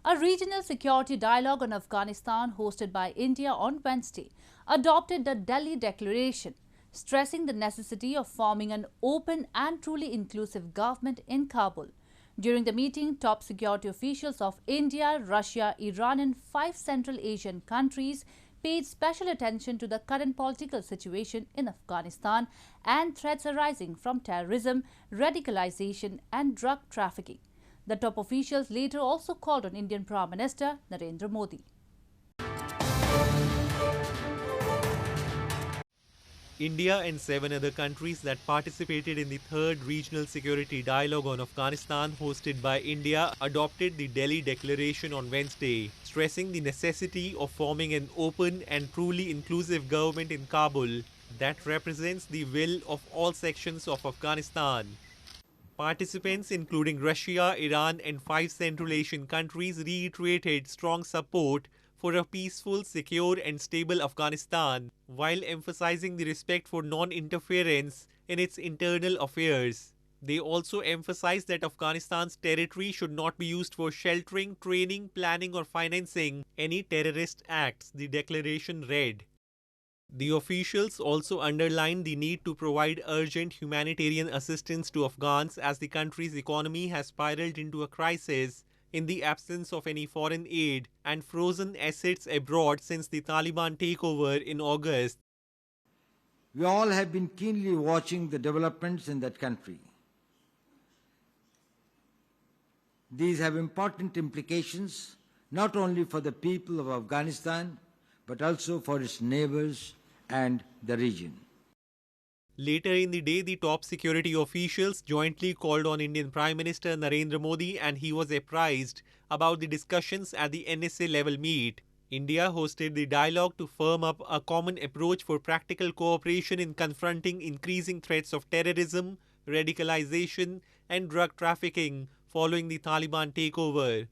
A regional security dialogue on Afghanistan hosted by India on Wednesday adopted the Delhi Declaration, stressing the necessity of forming an open and truly inclusive government in Kabul. During the meeting, top security officials of India, Russia, Iran and 5 Central Asian countries paid special attention to the current political situation in Afghanistan and threats arising from terrorism, radicalization and drug trafficking. The top officials later also called on Indian Prime Minister Narendra Modi. India and 7 other countries that participated in the third regional security dialogue on Afghanistan hosted by India adopted the Delhi Declaration on Wednesday, stressing the necessity of forming an open and truly inclusive government in Kabul that represents the will of all sections of Afghanistan. Participants, including Russia, Iran, and 5 Central Asian countries, reiterated strong support for a peaceful, secure, and stable Afghanistan, while emphasizing the respect for non interference in its internal affairs. They also emphasized that Afghanistan's territory should not be used for sheltering, training, planning, or financing any terrorist acts, the declaration read. The officials also underlined the need to provide urgent humanitarian assistance to Afghans as the country's economy has spiraled into a crisis in the absence of any foreign aid and frozen assets abroad since the Taliban takeover in August. We all have been keenly watching the developments in that country. These have important implications not only for the people of Afghanistan but also for its neighbors and the region. Later in the day, the top security officials jointly called on Indian Prime Minister Narendra Modi and he was apprised about the discussions at the NSA level meet. India hosted the dialogue to firm up a common approach for practical cooperation in confronting increasing threats of terrorism, radicalization, and drug trafficking following the Taliban takeover.